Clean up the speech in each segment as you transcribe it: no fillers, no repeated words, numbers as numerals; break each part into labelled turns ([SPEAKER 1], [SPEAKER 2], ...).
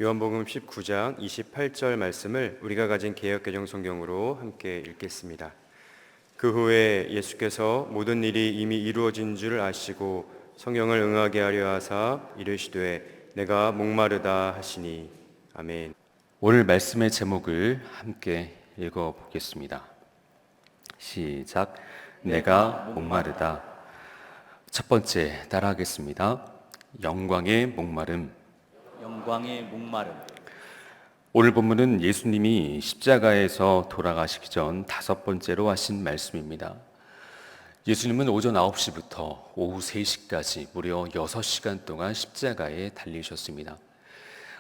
[SPEAKER 1] 요한복음 19장 28절 말씀을 우리가 가진 개역개정 성경으로 함께 읽겠습니다. 그 후에 예수께서 모든 일이 이미 이루어진 줄 아시고 성경을 응하게 하려 하사 이르시되 내가 목마르다 하시니. 아멘.
[SPEAKER 2] 오늘 말씀의 제목을 함께 읽어보겠습니다. 시작. 내가 목마르다. 첫 번째 따라하겠습니다. 영광의 목마름.
[SPEAKER 3] 영광의 목마름.
[SPEAKER 2] 오늘 본문은 예수님이 십자가에서 돌아가시기 전 다섯 번째로 하신 말씀입니다. 예수님은 오전 9시부터 오후 3시까지 무려 6시간 동안 십자가에 달리셨습니다.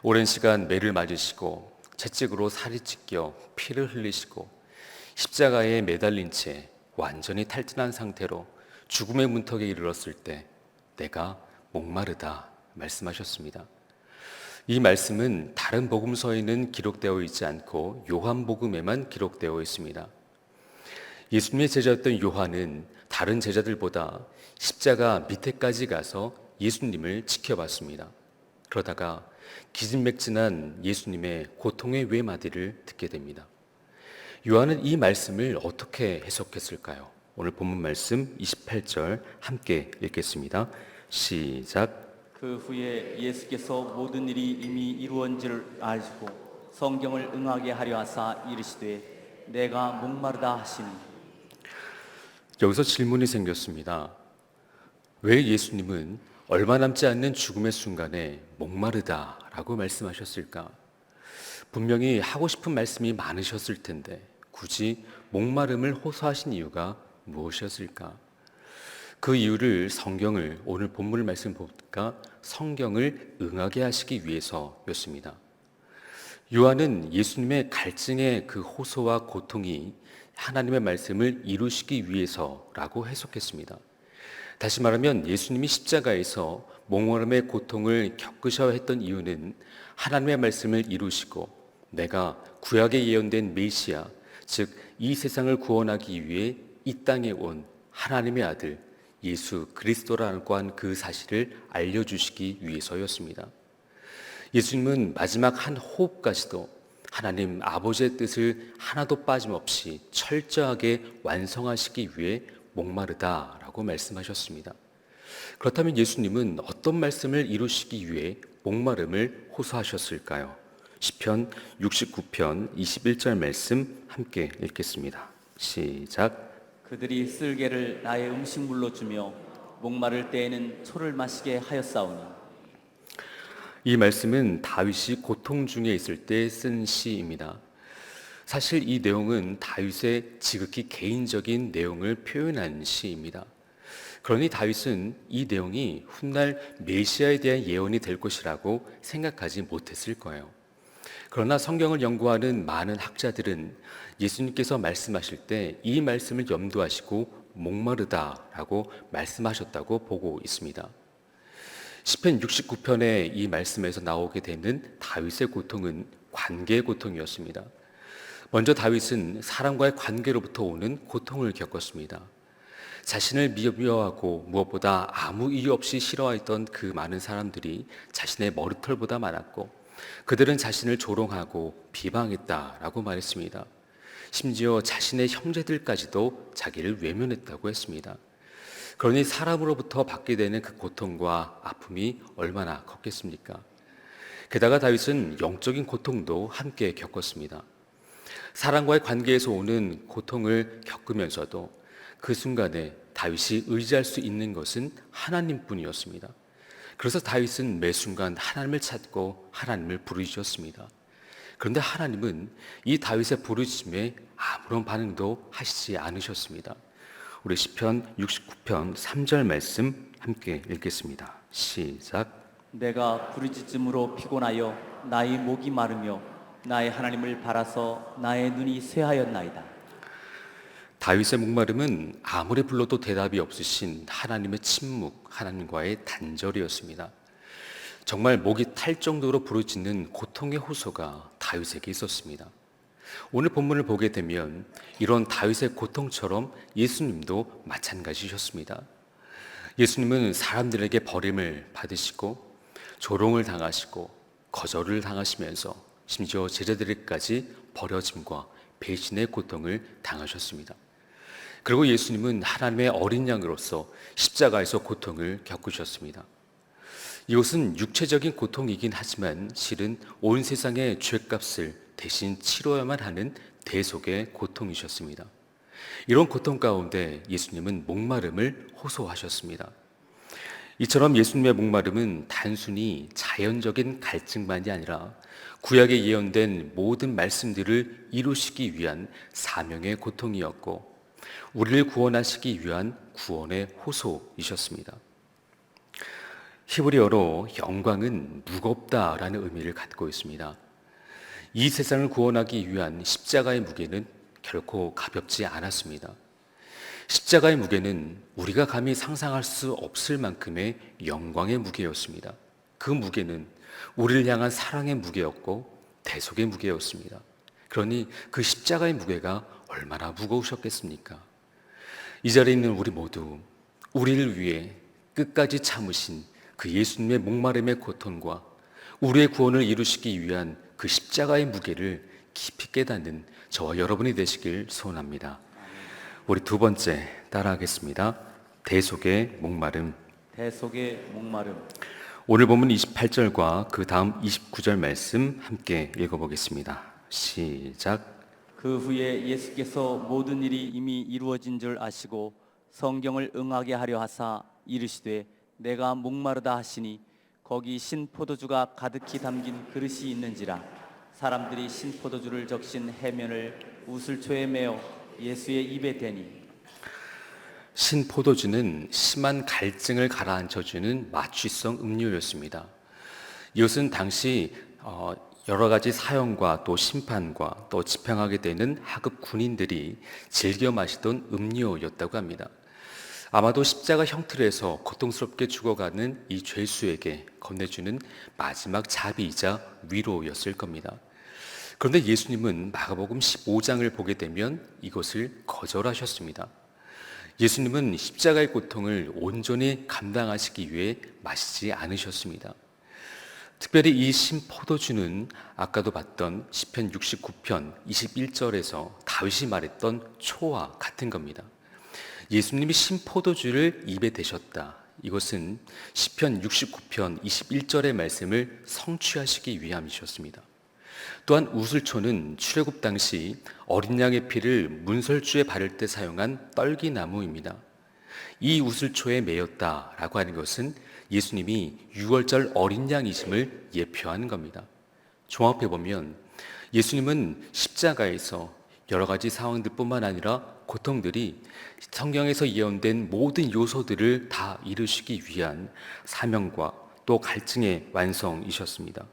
[SPEAKER 2] 오랜 시간 매를 맞으시고 채찍으로 살이 찢겨 피를 흘리시고 십자가에 매달린 채 완전히 탈진한 상태로 죽음의 문턱에 이르렀을 때 내가 목마르다 말씀하셨습니다. 이 말씀은 다른 복음서에는 기록되어 있지 않고 요한복음에만 기록되어 있습니다. 예수님의 제자였던 요한은 다른 제자들보다 십자가 밑에까지 가서 예수님을 지켜봤습니다. 그러다가 기진맥진한 예수님의 고통의 외마디를 듣게 됩니다. 요한은 이 말씀을 어떻게 해석했을까요? 오늘 본문 말씀 28절 함께 읽겠습니다. 시작.
[SPEAKER 3] 그 후에 예수께서 모든 일이 이미 이루어진 줄 아시고 성경을 응하게 하려 하사 이르시되 내가 목마르다 하시니.
[SPEAKER 2] 여기서 질문이 생겼습니다. 왜 예수님은 얼마 남지 않는 죽음의 순간에 목마르다라고 말씀하셨을까? 분명히 하고 싶은 말씀이 많으셨을 텐데 굳이 목마름을 호소하신 이유가 무엇이었을까? 그 이유를 성경을 오늘 본문 말씀 보니까 성경을 응하게 하시기 위해서였습니다. 요한은 예수님의 갈증의 그 호소와 고통이 하나님의 말씀을 이루시기 위해서라고 해석했습니다. 다시 말하면 예수님이 십자가에서 목마름의 고통을 겪으셔야 했던 이유는 하나님의 말씀을 이루시고 내가 구약에 예언된 메시아, 즉 이 세상을 구원하기 위해 이 땅에 온 하나님의 아들 예수 그리스도라고 한 그 사실을 알려주시기 위해서였습니다. 예수님은 마지막 한 호흡까지도 하나님 아버지의 뜻을 하나도 빠짐없이 철저하게 완성하시기 위해 목마르다라고 말씀하셨습니다. 그렇다면 예수님은 어떤 말씀을 이루시기 위해 목마름을 호소하셨을까요? 시편 69편 21절 말씀 함께 읽겠습니다. 시작.
[SPEAKER 3] 그들이 쓸개를 나의 음식물로 주며 목마를 때에는 초를 마시게 하였사오니.
[SPEAKER 2] 이 말씀은 다윗이 고통 중에 있을 때 쓴 시입니다. 사실 이 내용은 다윗의 지극히 개인적인 내용을 표현한 시입니다. 그러니 다윗은 이 내용이 훗날 메시아에 대한 예언이 될 것이라고 생각하지 못했을 거예요. 그러나 성경을 연구하는 많은 학자들은 예수님께서 말씀하실 때 이 말씀을 염두하시고 목마르다라고 말씀하셨다고 보고 있습니다. 시편 69편의 이 말씀에서 나오게 되는 다윗의 고통은 관계의 고통이었습니다. 먼저 다윗은 사람과의 관계로부터 오는 고통을 겪었습니다. 자신을 미워하고 무엇보다 아무 이유 없이 싫어했던 그 많은 사람들이 자신의 머리털보다 많았고 그들은 자신을 조롱하고 비방했다라고 말했습니다. 심지어 자신의 형제들까지도 자기를 외면했다고 했습니다. 그러니 사람으로부터 받게 되는 그 고통과 아픔이 얼마나 컸겠습니까? 게다가 다윗은 영적인 고통도 함께 겪었습니다. 사람과의 관계에서 오는 고통을 겪으면서도 그 순간에 다윗이 의지할 수 있는 것은 하나님뿐이었습니다. 그래서 다윗은 매 순간 하나님을 찾고 하나님을 부르짖었습니다. 그런데 하나님은 이 다윗의 부르짖음에 아무런 반응도 하시지 않으셨습니다. 우리 시편 69편 3절 말씀 함께 읽겠습니다. 시작.
[SPEAKER 3] 내가 부르짖음으로 피곤하여 나의 목이 마르며 나의 하나님을 바라서 나의 눈이 쇠하였나이다.
[SPEAKER 2] 다윗의 목마름은 아무리 불러도 대답이 없으신 하나님의 침묵, 하나님과의 단절이었습니다. 정말 목이 탈 정도로 부르짖는 고통의 호소가 다윗에게 있었습니다. 오늘 본문을 보게 되면 이런 다윗의 고통처럼 예수님도 마찬가지셨습니다. 예수님은 사람들에게 버림을 받으시고 조롱을 당하시고 거절을 당하시면서 심지어 제자들에게까지 버려짐과 배신의 고통을 당하셨습니다. 그리고 예수님은 하나님의 어린 양으로서 십자가에서 고통을 겪으셨습니다. 이것은 육체적인 고통이긴 하지만 실은 온 세상의 죄값을 대신 치러야만 하는 대속의 고통이셨습니다. 이런 고통 가운데 예수님은 목마름을 호소하셨습니다. 이처럼 예수님의 목마름은 단순히 자연적인 갈증만이 아니라 구약에 예언된 모든 말씀들을 이루시기 위한 사명의 고통이었고 우리를 구원하시기 위한 구원의 호소이셨습니다. 히브리어로 영광은 무겁다라는 의미를 갖고 있습니다. 이 세상을 구원하기 위한 십자가의 무게는 결코 가볍지 않았습니다. 십자가의 무게는 우리가 감히 상상할 수 없을 만큼의 영광의 무게였습니다. 그 무게는 우리를 향한 사랑의 무게였고 대속의 무게였습니다. 그러니 그 십자가의 무게가 얼마나 무거우셨겠습니까? 이 자리에 있는 우리 모두 우리를 위해 끝까지 참으신 그 예수님의 목마름의 고통과 우리의 구원을 이루시기 위한 그 십자가의 무게를 깊이 깨닫는 저와 여러분이 되시길 소원합니다. 우리 두 번째 따라하겠습니다. 대속의 목마름.
[SPEAKER 3] 대속의 목마름.
[SPEAKER 2] 오늘 본문 28절과 그 다음 29절 말씀 함께 읽어보겠습니다. 시작.
[SPEAKER 3] 그 후에 예수께서 모든 일이 이미 이루어진 줄 아시고 성경을 응하게 하려 하사 이르시되 내가 목마르다 하시니 거기 신포도주가 가득히 담긴 그릇이 있는지라 사람들이 신포도주를 적신 해면을 우슬초에 메어 예수의 입에 대니.
[SPEAKER 2] 신포도주는 심한 갈증을 가라앉혀주는 마취성 음료였습니다. 이것은 당시 여러 가지 사형과 또 심판과 또 집행하게 되는 하급 군인들이 즐겨 마시던 음료였다고 합니다. 아마도 십자가 형틀에서 고통스럽게 죽어가는 이 죄수에게 건네주는 마지막 자비이자 위로였을 겁니다. 그런데 예수님은 마가복음 15장을 보게 되면 이것을 거절하셨습니다. 예수님은 십자가의 고통을 온전히 감당하시기 위해 마시지 않으셨습니다. 특별히 이 신포도주는 아까도 봤던 시편 69편 21절에서 다윗이 말했던 초와 같은 겁니다. 예수님이 신포도주를 입에 대셨다. 이것은 시편 69편 21절의 말씀을 성취하시기 위함이셨습니다. 또한 우슬초는 출애굽 당시 어린 양의 피를 문설주에 바를 때 사용한 떨기나무입니다. 이 우슬초에 매였다라고 하는 것은 예수님이 유월절 어린 양이심을 예표하는 겁니다. 종합해보면 예수님은 십자가에서 여러 가지 상황들뿐만 아니라 고통들이 성경에서 예언된 모든 요소들을 다 이루시기 위한 사명과 또 갈증의 완성이셨습니다.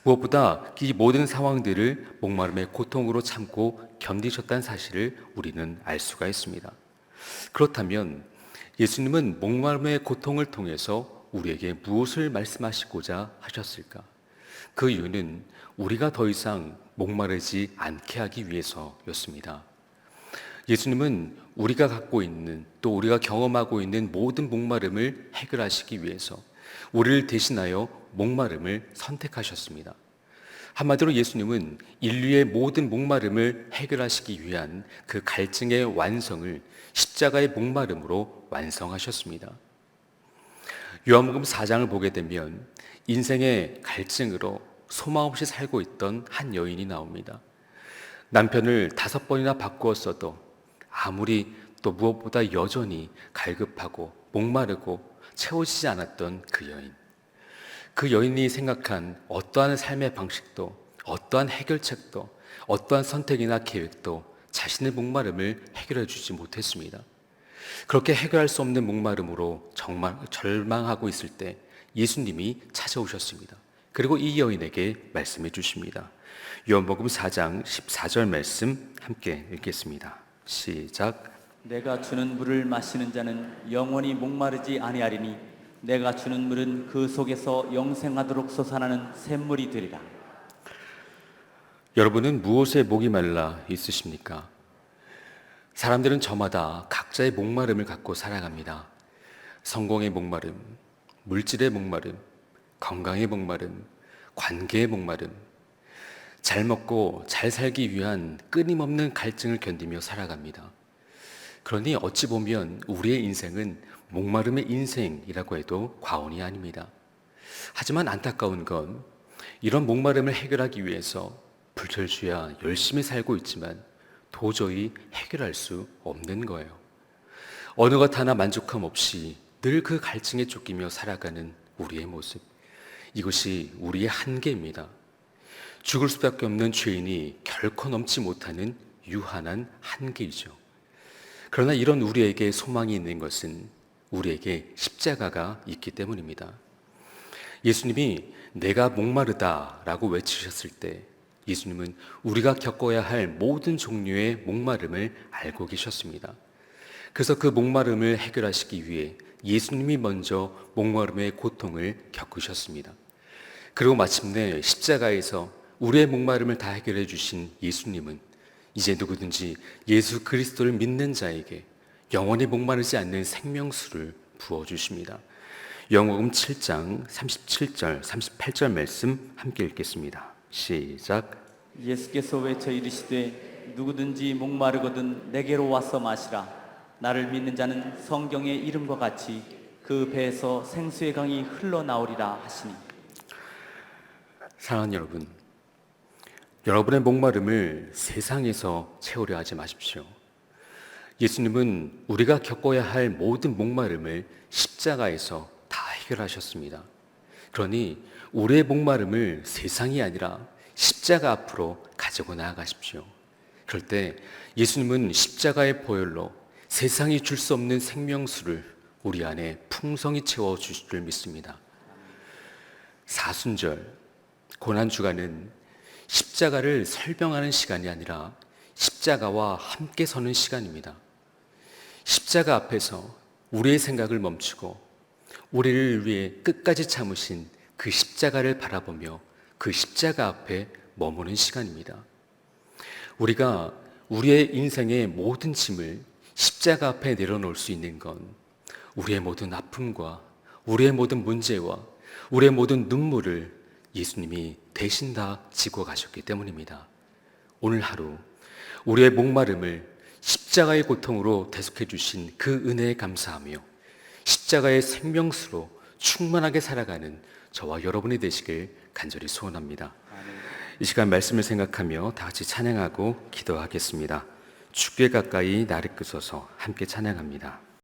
[SPEAKER 2] 무엇보다 이 모든 상황들을 목마름의 고통으로 참고 견디셨다는 사실을 우리는 알 수가 있습니다. 그렇다면 예수님은 목마름의 고통을 통해서 우리에게 무엇을 말씀하시고자 하셨을까? 그 이유는 우리가 더 이상 목마르지 않게 하기 위해서였습니다. 예수님은 우리가 갖고 있는 또 우리가 경험하고 있는 모든 목마름을 해결하시기 위해서 우리를 대신하여 목마름을 선택하셨습니다. 한마디로 예수님은 인류의 모든 목마름을 해결하시기 위한 그 갈증의 완성을 십자가의 목마름으로 완성하셨습니다. 요한복음 4장을 보게 되면 인생의 갈증으로 소망 없이 살고 있던 한 여인이 나옵니다. 남편을 5번이나 바꾸었어도 아무리 또 무엇보다 여전히 갈급하고 목마르고 채워지지 않았던 그 여인. 그 여인이 생각한 어떠한 삶의 방식도 어떠한 해결책도 어떠한 선택이나 계획도 자신의 목마름을 해결해 주지 못했습니다. 그렇게 해결할 수 없는 목마름으로 정말 절망하고 있을 때 예수님이 찾아오셨습니다. 그리고 이 여인에게 말씀해 주십니다. 요한복음 4장 14절 말씀 함께 읽겠습니다. 시작.
[SPEAKER 3] 내가 주는 물을 마시는 자는 영원히 목마르지 아니하리니 내가 주는 물은 그 속에서 영생하도록 솟아나는 샘물이 되리라.
[SPEAKER 2] 여러분은 무엇에 목이 말라 있으십니까? 사람들은 저마다 각자의 목마름을 갖고 살아갑니다. 성공의 목마름, 물질의 목마름, 건강의 목마름, 관계의 목마름, 잘 먹고 잘 살기 위한 끊임없는 갈증을 견디며 살아갑니다. 그러니 어찌 보면 우리의 인생은 목마름의 인생이라고 해도 과언이 아닙니다. 하지만 안타까운 건 이런 목마름을 해결하기 위해서 불철주야 열심히 살고 있지만 도저히 해결할 수 없는 거예요. 어느 것 하나 만족함 없이 늘 그 갈증에 쫓기며 살아가는 우리의 모습, 이것이 우리의 한계입니다. 죽을 수밖에 없는 죄인이 결코 넘지 못하는 유한한 한계이죠. 그러나 이런 우리에게 소망이 있는 것은 우리에게 십자가가 있기 때문입니다. 예수님이 내가 목마르다 라고 외치셨을 때 예수님은 우리가 겪어야 할 모든 종류의 목마름을 알고 계셨습니다. 그래서 그 목마름을 해결하시기 위해 예수님이 먼저 목마름의 고통을 겪으셨습니다. 그리고 마침내 십자가에서 우리의 목마름을 다 해결해 주신 예수님은 이제 누구든지 예수 그리스도를 믿는 자에게 영원히 목마르지 않는 생명수를 부어주십니다. 요한복음 7장 37절 38절 말씀 함께 읽겠습니다. 시작.
[SPEAKER 3] 예수께서 외쳐 이르시되 누구든지 목마르거든 내게로 와서 마시라. 나를 믿는 자는 성경의 이름과 같이 그 배에서 생수의 강이 흘러나오리라 하시니.
[SPEAKER 2] 사랑하는 여러분, 여러분의 목마름을 세상에서 채우려 하지 마십시오. 예수님은 우리가 겪어야 할 모든 목마름을 십자가에서 다 해결하셨습니다. 그러니 우리의 목마름을 세상이 아니라 십자가 앞으로 가지고 나아가십시오. 그럴 때 예수님은 십자가의 보혈로 세상이 줄 수 없는 생명수를 우리 안에 풍성히 채워주실 줄 믿습니다. 사순절, 고난주간은 십자가를 설명하는 시간이 아니라 십자가와 함께 서는 시간입니다. 십자가 앞에서 우리의 생각을 멈추고 우리를 위해 끝까지 참으신 그 십자가를 바라보며 그 십자가 앞에 머무는 시간입니다. 우리가 우리의 인생의 모든 짐을 십자가 앞에 내려놓을 수 있는 건 우리의 모든 아픔과 우리의 모든 문제와 우리의 모든 눈물을 예수님이 대신 다 지고 가셨기 때문입니다. 오늘 하루 우리의 목마름을 십자가의 고통으로 대속해 주신 그 은혜에 감사하며 십자가의 생명수로 충만하게 살아가는 저와 여러분이 되시길 간절히 소원합니다. 이 시간 말씀을 생각하며 다 같이 찬양하고 기도하겠습니다. 주께 가까이 나를 끄소서 함께 찬양합니다.